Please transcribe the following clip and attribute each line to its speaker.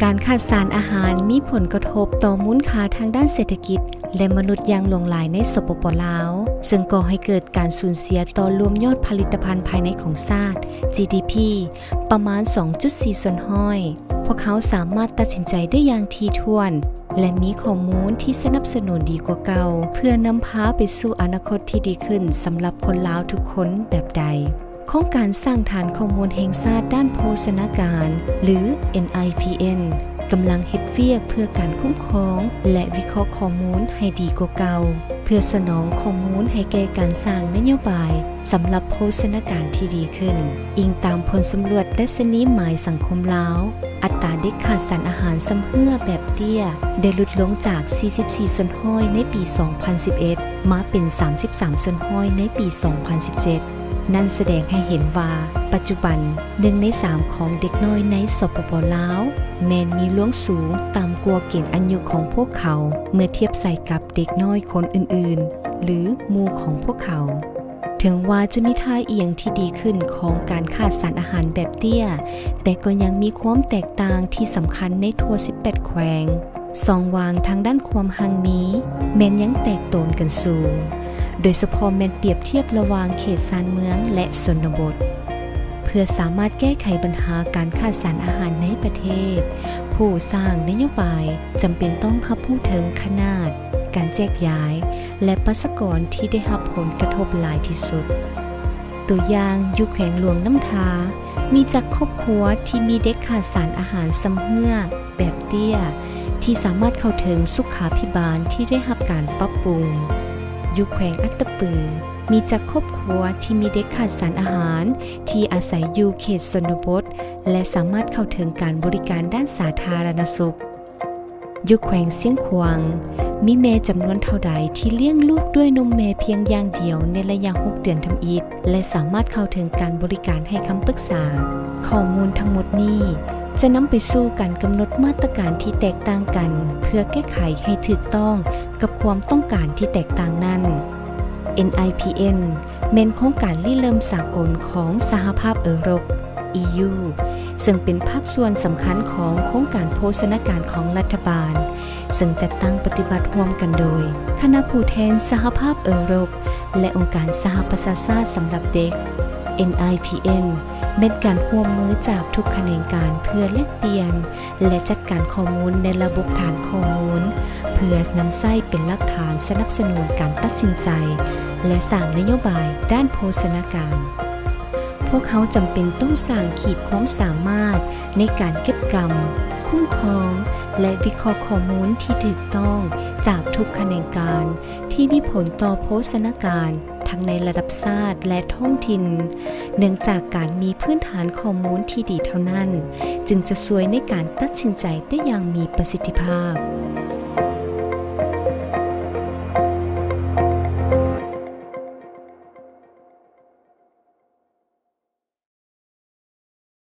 Speaker 1: การขาดสารอาหารมีผลกระทบต่อมูลค่าทางด้านเศรษฐกิจและมนุษย์อย่างหลวงหลายในสปป.ลาวซึ่งก่อให้เกิดการสูญเสียต่อรวมยอดผลิตภัณฑ์ภายในของชาติ GDP ประมาณ 2.4 ส่วนห้อยพวกเขาสามารถตัดสินใจได้อย่างถี่ถ้วนและมีข้อมูลที่สนับสนุนดีกว่าเก่าเพื่อนำพาไปสู่อนาคตที่ดีขึ้นสำหรับคนลาวทุกคนแบบใดโครงการสร้างฐานข้อมูลแห่งชาติด้านโภชนาการหรือ NIPN กำลังเฮ็ดเวียกเพื่อการคุ้มครองและวิเคราะห์ข้อมูลให้ดีกว่าเก่าเพื่อสนองข้อมูลให้แก่การสร้างนโยบายสำหรับโภชนาการที่ดีขึ้นอิงตามผลสำรวจดัชนีหมายสังคมลาวอัตราเด็กขาดสารอาหารซ้ำเหื่อแบบเตี้ยได้ลดลงจาก 44 ส่วนห้อยในปี 2011 มาเป็น 33 ส่วนห้อยในปี 2017 นั่นแสดงให้เห็นว่าปัจจุบัน1 ใน 3ของเด็กน้อยในสปป.ลาวแม้นมีหลวงสูงต่ำกว่าเกณฑ์อายุของพวกเขาเมื่อเทียบใส่กับเด็กน้อยคนอื่นๆหรือหมู่ของพวกเขาถึงว่าจะมีท่าเอียงที่ดีขึ้นของการขาดสารอาหารแบบเตี้ยแต่ก็ยังมีความแตกต่างที่สำคัญในทั่ว 18 แขวงสองวางทางด้านความหังมีแม้นยังแตกโตนกันสูงโดยเฉพาะแม้นเปรียบเทียบระหว่างเขตชานเมืองและชนบทเพื่อสามารถแก้ไขปัญหาการขาดสารอาหารในประเทศผู้สร้างนโยบายจำเป็นต้องรับรู้ถึงขนาดการแจกย้ายและประชากรที่ได้รับผลกระทบหลายที่สุดตัวอย่างอยู่แขวงหลวงน้ำทามีจากครอบครัวที่มีเด็กขาดสารอาหารซ้ำเหื่อแบบเตี้ยที่สามารถเข้าถึงสุขาภิบาลที่ได้รับการปรับปรุงอยู่แขวงอัตตปือมีจากครอบครัวที่มีเด็กขาดสารอาหารที่อาศัยอยู่เขตชนบทและสามารถเข้าถึงการบริการด้านสาธารณสุขอยู่แขวงเสียงขวางมีแม่จำนวนเท่าใดที่เลี้ยงลูกด้วยนมแม่เพียงอย่างเดียวในระยะ 6 เดือนทำอิฐและสามารถเข้าถึงการบริการให้คำปรึกษาข้อมูลทั้งหมดนี้จะนำไปสู่การกำหนดมาตรการที่แตกต่างกันเพื่อแก้ไขให้ถูกต้องกับความต้องการที่แตกต่างนั้น NIPN เป็นโครงการริเริ่มสากลของสหภาพยุโรป EU ซึ่งเป็นภาคส่วนสำคัญของโครงการโภชนาการของรัฐบาลซึ่งจัดตั้งปฏิบัติร่วมกันโดยคณะผู้แทนสหภาพยุโรปและองค์การสหประชาชาติสำหรับเด็ก NIPN เป็นการร่วมมือจากทุกแขนงการเพื่อแลกเปลี่ยนและจัดการข้อมูลในระบบฐานข้อมูลเพื่อนำใช้เป็นหลักฐานสนับสนุนการตัดสินใจและสร้างนโยบายด้านโภชนาการพวกเขาจำเป็นต้องสร้างขีดความสามารถในการเก็บกำคุ้มครองและวิเคราะห์ข้อมูลที่ถูกต้องจากทุกแขนงการที่มีผลต่อโภชนาการทั้งในระดับชาติและท้องถิ่นเนื่องจากการมีพื้นฐานข้อมูลที่ดีเท่านั้นจึงจะช่วยในการตัดสินใจได้อย่างมีประสิทธิภาพ